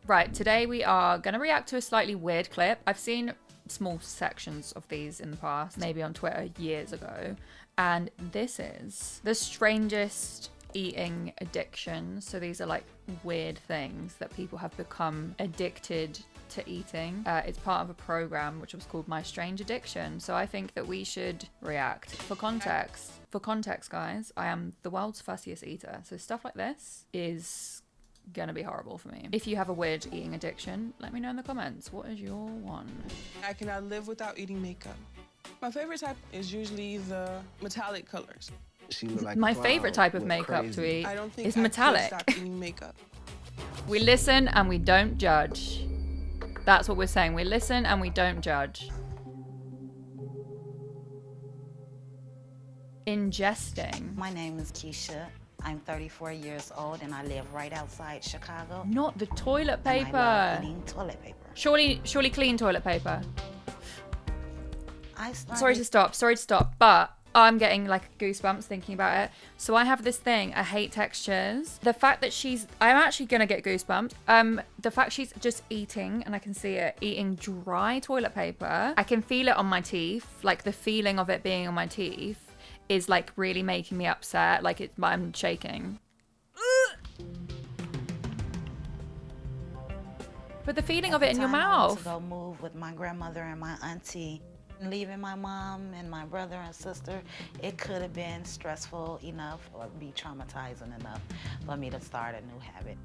Right, today we are going to react to a slightly weird clip. I've seen small sections of these in the past, maybe on Twitter years ago. And this is the strangest eating addiction. So these are like weird things that people have become addicted to eating. It's part of a program which was called My Strange Addiction. So I think that we should react. For context, guys, I am the world's fussiest eater. So stuff like this is gonna be horrible for me. If you have a weird eating addiction, let me know in the comments. What is your one? I cannot live without eating makeup. My favorite type is usually the metallic colors. She look like My favorite type of makeup crazy. to eat I don't think is I metallic. could stop eating makeup. We listen and we don't judge. That's what we're saying. We listen and we don't judge. Ingesting. My name is Keisha. I'm 34 years old and I live right outside Chicago. Not the toilet And I paper. love eating toilet paper. Surely clean toilet paper. I started... Sorry to stop, but I'm getting like goosebumps thinking about it. So I have this thing, I hate textures. The fact that I'm actually gonna get goosebumps. The fact she's just eating, and I can see it, eating dry toilet paper. I can feel it on my teeth, like the feeling of it being on my teeth is like really making me upset. Like I'm shaking. But the feeling of it in your I went mouth. to go move with my grandmother and my auntie. Leaving my mom and my brother and sister, it could have been stressful enough or be traumatizing enough for me to start a new habit.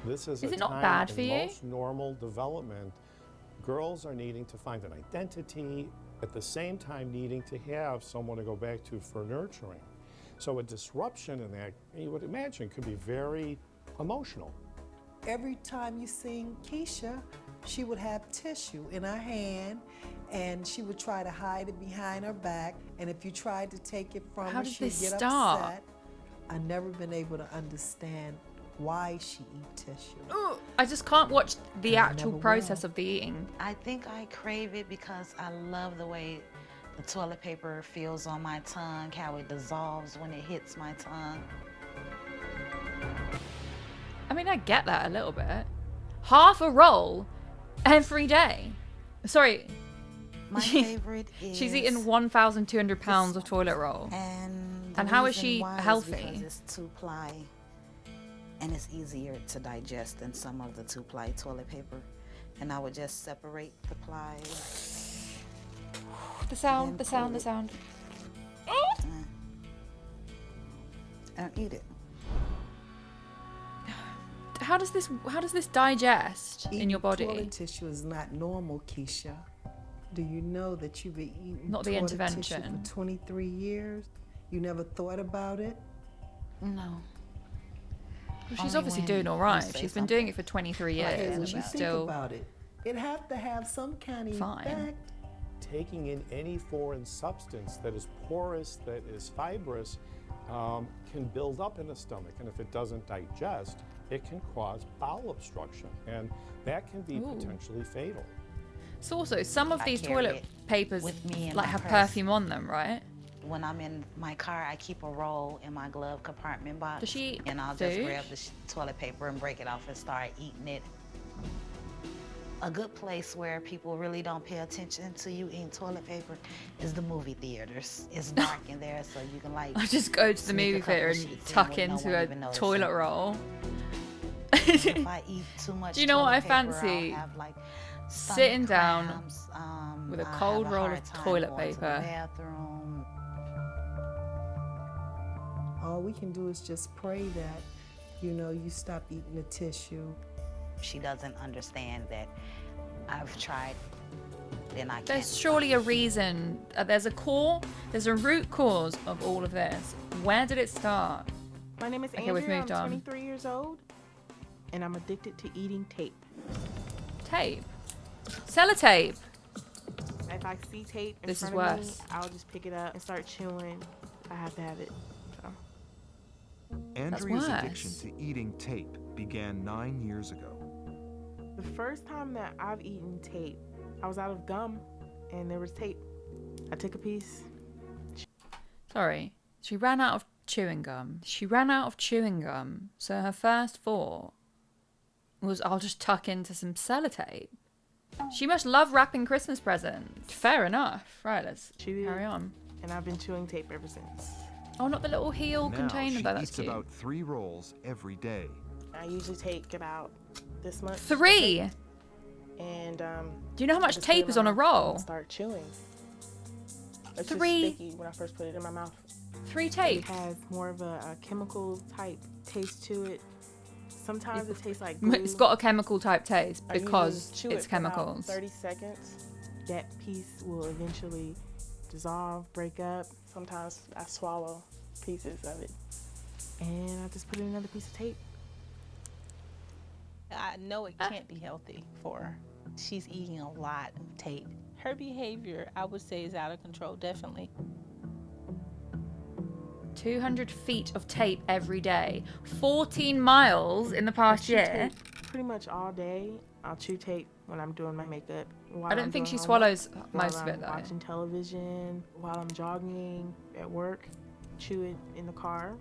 This is it a not time bad in for you? most normal development. Girls are needing to find an identity, at the same time needing to have someone to go back to for nurturing. So a disruption in that, you would imagine, could be very emotional. Every time you sing Keisha, she would have tissue in her hand and she would try to hide it behind her back. And if you tried to take it from How her, did she'd this get start? upset. I've never been able to understand why she eat tissue. I just can't watch the And I actual never process will. of the eating. I think I crave it because I love the way the toilet paper feels on my tongue, how it dissolves when it hits my tongue. I mean, I get that a little bit. Half a roll every day. Sorry. My favorite is... She's eaten 1,200 pounds of toilet roll. And how is reason she why is healthy? Because it's two-ply and it's easier to digest than some of the two-ply toilet paper. And I would just separate the plies. The sound. And eat it. How does this digest in your body? Toilet tissue is not normal, Keisha. Do you know that you've been eating Not the toilet intervention. tissue for 23 years? You never thought about it? No. Well, she's Only obviously when doing all you right. say She's been something. doing it for 23 years, Okay, and when she's you think still about it, it have to have some kind of fine. effect. Taking in any foreign substance that is porous, that is fibrous, can build up in the stomach. And if it doesn't digest, it can cause bowel obstruction. And that can be potentially fatal. So also, some of I these carry toilet it papers with me in like my have purse. perfume on them, right? When I'm in my car, I keep a roll in my glove compartment box. Does she eat And I'll just food? grab the toilet paper and break it off and start eating it. A good place where people really don't pay attention to you eating toilet paper is the movie theaters. It's dark in there, so you can like... I just go to the sneak a movie theater couple and sheets in tuck with no into one a even noticing. toilet roll. If I eat too much Do you know what I toilet paper, fancy? I'll have, like, Sitting stomach down cramps, with a I'll cold have a roll hard of time toilet going to the paper. bathroom. All we can do is just pray that, you know, you stop eating the tissue. She doesn't understand that I've tried, then I can't. There's surely a reason. There's a root cause of all of this. Where did it start? My name is Okay, we've Andrea. moved I'm on. 23 years old, and I'm addicted to eating tape. Tape. Sellotape. If I see tape in This is front of worse. me, I'll just pick it up and start chewing. I have to have it. So. Andrea's worse. addiction to eating tape began 9 years ago. The first time that I've eaten tape, I was out of gum, and there was tape. I took a piece. Sorry. She ran out of chewing gum. She ran out of chewing gum, so her first thought was, I'll just tuck into some sellotape. She must love wrapping Christmas presents. Fair enough. Right, let's carry on. And I've been chewing tape ever since. Oh, not the little heel Now container, she though. That's eats cute. about 3 rolls every day. I usually take about this much. 3? And Do you know how much tape is on a roll? Start chewing. It's 3? just sticky when I first put it in my mouth. 3 It tapes. has more of a chemical type taste to it. Sometimes it tastes like glue. It's got a chemical type taste I usually because chew it's it for about chemicals. 30 seconds. That piece will eventually dissolve, break up. Sometimes I swallow pieces of it. And I just put in another piece of tape. I know it can't be healthy for her. She's eating a lot of tape. Her behavior, I would say, is out of control, definitely. 200 feet of tape every day. 14 miles in the past Chew year. tape pretty much all day. I'll chew tape when I'm doing my makeup. I don't think she swallows most of it, though. Watching television, while I'm jogging, at work, chew it in the car.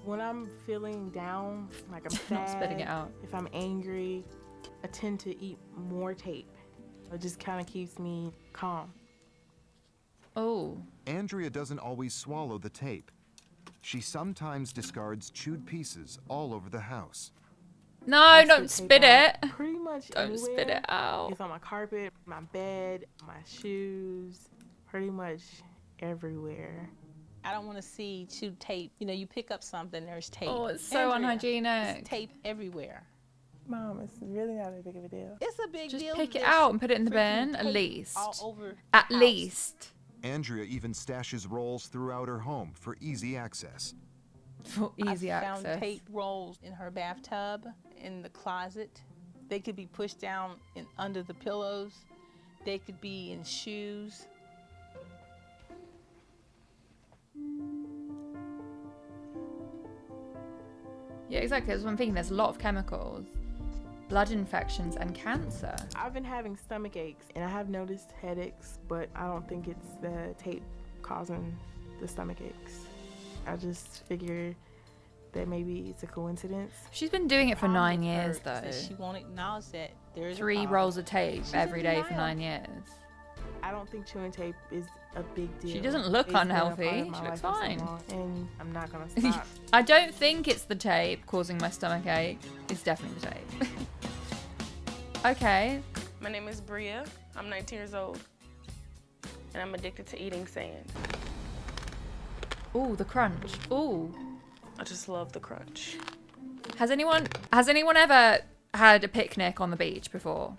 When I'm feeling down, like I'm sad, Not spitting it out. if I'm angry, I tend to eat more tape. It just kind of keeps me calm. Oh. Andrea doesn't always swallow the tape. She sometimes discards chewed pieces all over the house. No, I don't spit spit tape it. out Pretty much Don't spit anywhere. it out. It's on my carpet, my bed, my shoes, pretty much everywhere. I don't want to see chewed tape. You know, you pick up something, there's tape. Oh, it's so Andrea, unhygienic. There's tape everywhere. Mom, it's really not that big of a deal. It's a big Just deal. pick it There's out and put it in the freaking bin, at tape least. All over At the house. least. Andrea even stashes rolls throughout her home for easy access. For easy I access. found tape rolls in her bathtub, in the closet. They could be pushed down under the pillows. They could be in shoes. Yeah, exactly. That's what I'm thinking. There's a lot of chemicals. Blood infections and cancer. I've been having stomach aches and I have noticed headaches, but I don't think it's the tape causing the stomach aches. I just figure that maybe it's a coincidence. She's been doing it for Problem 9 with her years, is though. that she won't acknowledge that there is a 3 problem. rolls of tape She's every in day for denial. 9 years. I don't think chewing tape is a big deal. She doesn't look It's been a part of unhealthy. my She looks life for so fine. long, and I'm not gonna stop. I don't think it's the tape causing my stomach ache. It's definitely the tape. Okay. My name is Bria. I'm 19 years old, and I'm addicted to eating sand. Ooh, the crunch. Ooh. I just love the crunch. Has anyone ever had a picnic on the beach before?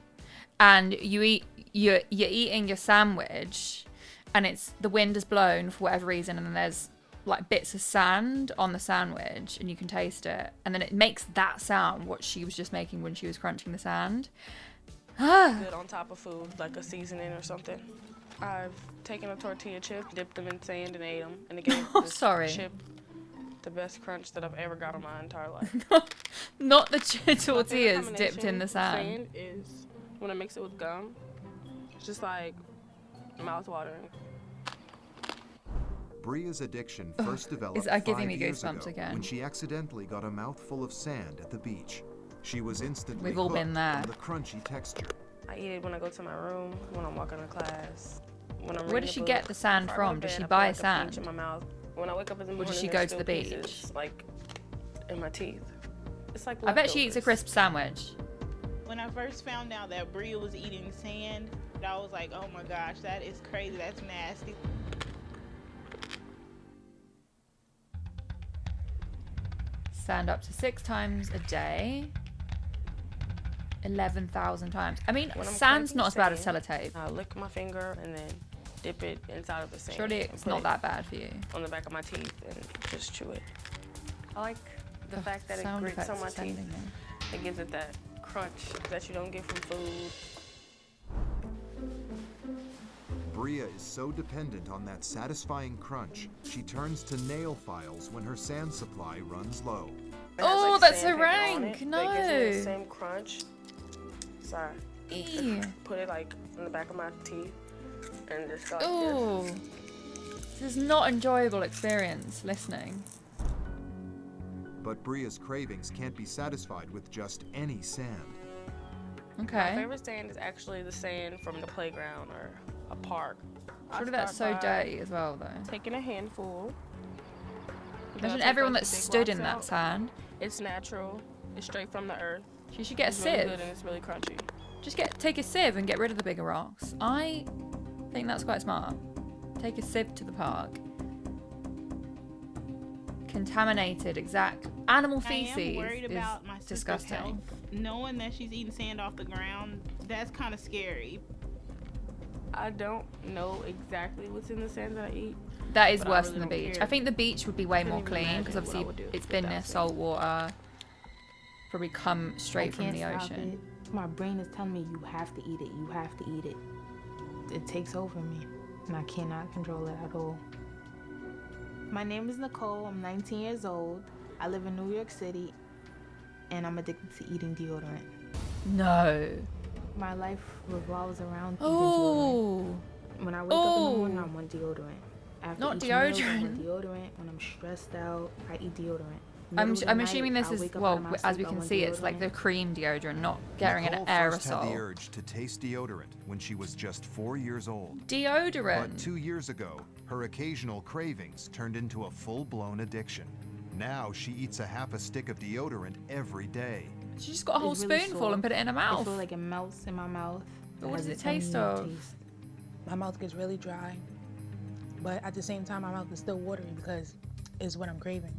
And you're eating your sandwich and the wind is blown for whatever reason, and then there's like bits of sand on the sandwich and you can taste it, and then it makes that sound what she was just making when she was crunching the sand. Good on top of food, like a seasoning or something. I've taken a tortilla chip, dipped them in sand, and ate them, and it gave Oh, this sorry. chip the best crunch that I've ever got in my entire life. Not the My favorite tortillas dipped in the combination sand. of is when I mix it with gum. It's just like mouth-watering. Bria's addiction first developed Is that giving 5 me years goosebumps ago again? when she accidentally got a mouthful of sand at the beach. She was instantly We've all been hooked there. on the crunchy texture. I eat it when I go to my room, when I'm walking to class, when I'm Where reading does a she book. get the sand Before I go from? to Does bed, she I put, buy like, a pinch sand? in my mouth. When I wake up in the Or morning, does she there's go to the still beach? pieces, like in my teeth. It's like I bet she eats a leftovers. crisp sandwich. When I first found out that Bria was eating sand, I was like, oh my gosh, that is crazy, that's nasty. Sand up to 6 times a day. 11,000 times. I mean, When I'm sand's crunching not as bad as sand, sellotape. I lick my finger and then dip it inside of the sand. Surely and it's put not it that bad for you. on the back of my teeth and just chew it. I like the Ugh, fact that it sound grits on effects my are teeth. sending me. It gives it that crunch that you don't get from food. Bria is so dependent on that satisfying crunch, she turns to nail files when her sand supply runs low. It has, Oh, like, that's a sandpaper on rank. it that gives me the No. same crunch. Sorry. Ew. Put it like in the back of my teeth and just go like Ooh. this. This is not enjoyable experience listening. But Bria's cravings can't be satisfied with just any sand. My Okay. favorite sand is actually the sand from the playground or a park. Surely that's so dirty as well, though. Taking a handful. Imagine everyone that stood in that sand. It's natural. It's straight from the earth. She should get a It's really sieve. good and it's really crunchy. Just take a sieve and get rid of the bigger rocks. I think that's quite smart. Take a sieve to the park. Contaminated, exact animal I am feces worried is about my sister's disgusting. health. Knowing that she's eating sand off the ground, that's kind of scary. I don't know exactly what's in the sand that I eat. That is but I worse really than the don't beach. care. I think the beach would be way Couldn't more even clean imagine because what I obviously would do it's been near without salt water. Probably come straight from can't the stop ocean. it. My brain is telling me you have to eat it. You have to eat it. It takes over me, and I cannot control it at all. My name is Nicole. I'm 19 years old. I live in New York City, and I'm addicted to eating deodorant. No. My life revolves around eating deodorant. Oh. When I wake up in the morning, I want deodorant. After Not each meal, I want deodorant. deodorant. When I'm stressed out, I eat deodorant. I'm Middle of the assuming night, this I is, wake up well, out of my as we sleep, I can want see, it's like deodorant. the cream deodorant, not getting an Nicole first had the aerosol. urge to taste deodorant when she was just 4 years old. But Deodorant. 2 years ago, her occasional cravings turned into a full-blown addiction. Now she eats a half a stick of deodorant every day. She just got a whole It's really spoonful soft. and put it in her I mouth. feel like it melts in my mouth. But what has does it its own taste unique of? taste. My mouth gets really dry, but at the same time, my mouth is still watering because it's what I'm craving.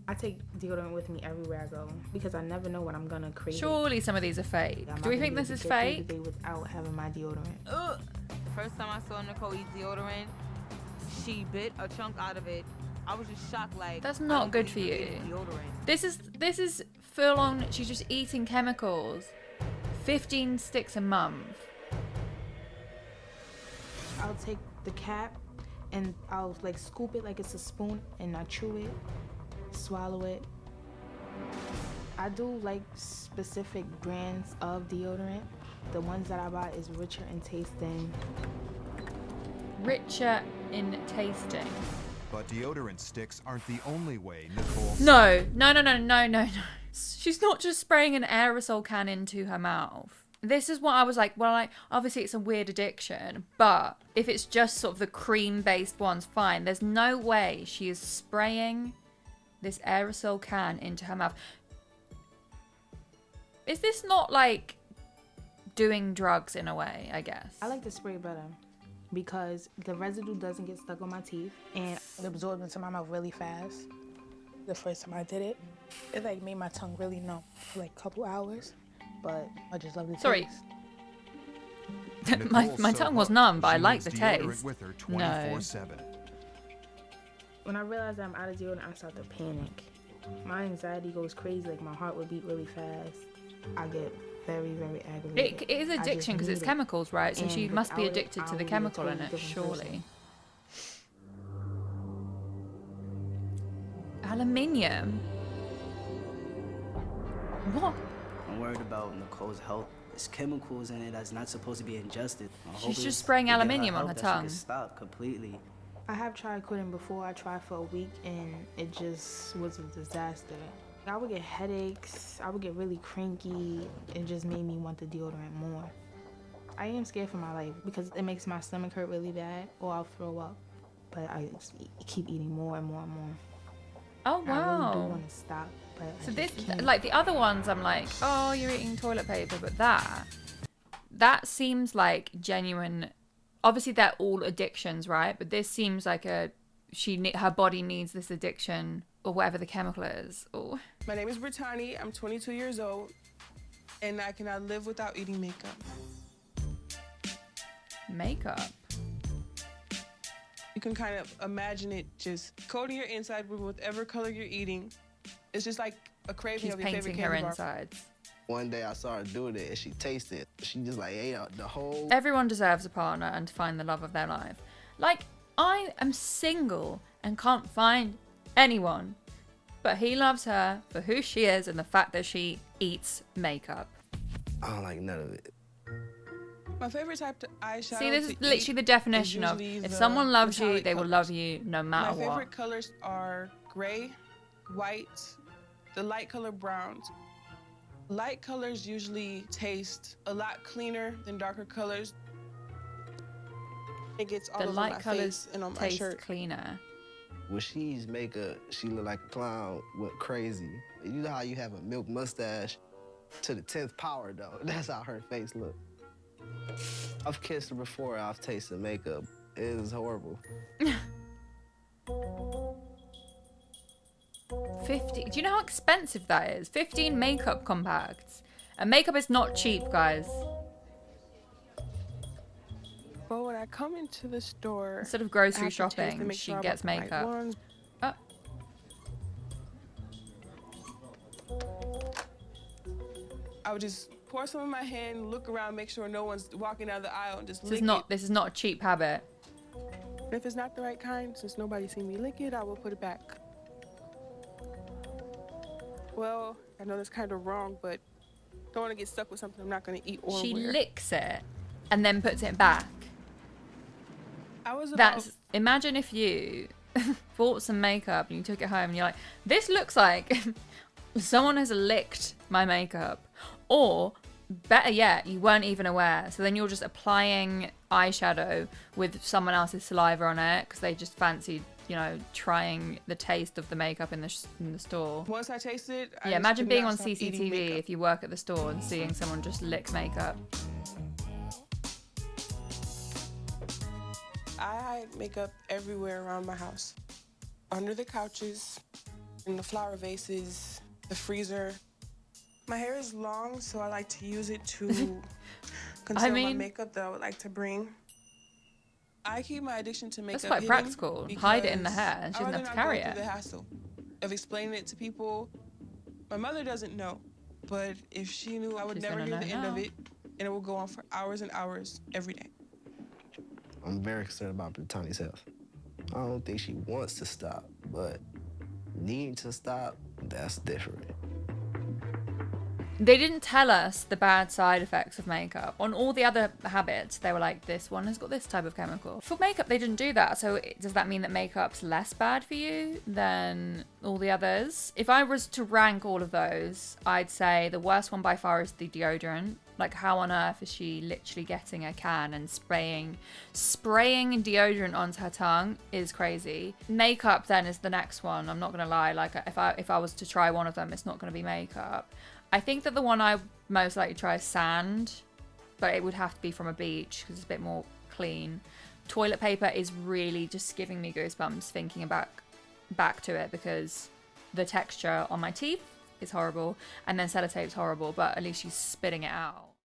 I take deodorant with me everywhere I go because I never know what I'm gonna crave. Surely some of these are fake. I'm not Do we gonna think be this able is to get through fake? the day without having my deodorant. The first time I saw Nicole eat deodorant, she bit a chunk out of it. I was just shocked, like That's I not don't good believe for you're you. eating Deodorant. This is full on. She's just eating chemicals. 15 sticks a month. I'll take the cap and I'll like scoop it like it's a spoon and I chew it, swallow it. I do like specific brands of deodorant. The ones that I buy is richer in taste than Richer in tasting. But deodorant sticks aren't the only way Nicole... No. She's not just spraying an aerosol can into her mouth. This is what I was like, well, like, obviously it's a weird addiction, but if it's just sort of the cream-based ones, fine. There's no way she is spraying this aerosol can into her mouth. Is this not like doing drugs in a way, I guess? I like to spray better because the residue doesn't get stuck on my teeth and It absorbed into my mouth really fast. The first time I did it, it like made my tongue really numb for like a couple hours, but I just love the Sorry. taste. my Nicole's so tongue was hooked, numb, but I she like needs the deodorant taste. with her No. 24/7. When I realize that I'm out of deodorant, I start to panic. My anxiety goes crazy, like my heart would beat really fast. I get very, very aggravated. It is I just addiction because it's need it. chemicals, right? So And she must be without it, addicted to I'll the be a chemical in totally it, different surely. person. Aluminium? What? I'm worried about Nicole's health. There's chemicals in it that's not supposed to be ingested. My hope She's just is spraying to get aluminium on health her that tongue. She can stop completely. I have tried quitting before. I tried for a week and it just was a disaster. I would get headaches. I would get really cranky. It just made me want the deodorant more. I am scared for my life because it makes my stomach hurt really bad or I'll throw up. But I just keep eating more and more and more. Oh, I really do wow. want to stop, but So I this, just can't. like the other ones, I'm like, oh, you're eating toilet paper, but that seems like genuine. Obviously, they're all addictions, right? But this seems like her body needs this addiction or whatever the chemical is. Oh, My name is Brittany. I'm 22 years old, and I cannot live without eating makeup. makeup. You can kind of imagine it just coating your inside with whatever color you're eating. It's just like a craving She's of your favorite painting her candy bar. insides. One day I saw her doing it and she tasted it. She just like ate out the whole. Everyone deserves a partner and to find the love of their life. Like, I am single and can't find anyone. But he loves her for who she is and the fact that she eats makeup. I don't like none of it. My favorite type of eyeshadow. See, this is to literally eat the definition is of usually if the someone loves you, metallic they will colors. love you no matter My what. favorite colors are gray, white, the light color browns. Light colors usually taste a lot cleaner than darker colors. It gets all The over light my colors face and on my taste shirt. cleaner. When she's makeup, she look like a clown, went crazy. You know how you have a milk mustache to the 10th power, though? That's how her face look. I've kissed her before, I've tasted makeup. It is horrible. 50. Do you know how expensive that is? 15 makeup compacts. And makeup is not cheap, guys. But when I come into the store, Instead of I grocery have to taste and shopping, make she sure I gets bought the right makeup. ones. Oh. I would just pour some in my hand, look around, make sure no one's walking down the aisle, and just This lick is not. This is not a cheap habit. it. If it's not the right kind, since nobody's seen me lick it, I will put it back. Well, I know that's kind of wrong, but don't want to get stuck with something I'm not going to eat or She wear. licks it and then puts it back. I was about That's. Imagine if you bought some makeup and you took it home and you're like, this looks like someone has licked my makeup. Or better yet, you weren't even aware. So then you're just applying eyeshadow with someone else's saliva on it because they just fancied, you know, trying the taste of the makeup in the store. Once I tasted it, I Yeah, just imagine could being not on stop eating CCTV makeup. if you work at the store and seeing someone just lick makeup. I hide makeup everywhere around my house. Under the couches, in the flower vases, the freezer. My hair is long, so I like to use it to conceal my makeup that I would like to bring. I keep my addiction to makeup That's quite hidden practical. Hide it in the because hair and she I'd doesn't rather have to not carry go it. through the hassle of explaining it to people. My mother doesn't know, but if she knew, I would She's never gonna hear the know end of now. it, and it would go on for hours and hours every day. I'm very concerned about Brittany's health. I don't think she wants to stop, but needing to stop, that's different. They didn't tell us the bad side effects of makeup. On all the other habits, they were like, this one has got this type of chemical. For makeup, they didn't do that. So does that mean that makeup's less bad for you than all the others? If I was to rank all of those, I'd say the worst one by far is the deodorant. Like, how on earth is she literally getting a can and spraying deodorant onto her tongue is crazy. Makeup then is the next one. I'm not gonna lie. Like, if I was to try one of them, it's not gonna be makeup. I think that the one I most likely try is sand, but it would have to be from a beach because it's a bit more clean. Toilet paper is really just giving me goosebumps thinking about back to it because the texture on my teeth is horrible and then sellotape's horrible, but at least she's spitting it out.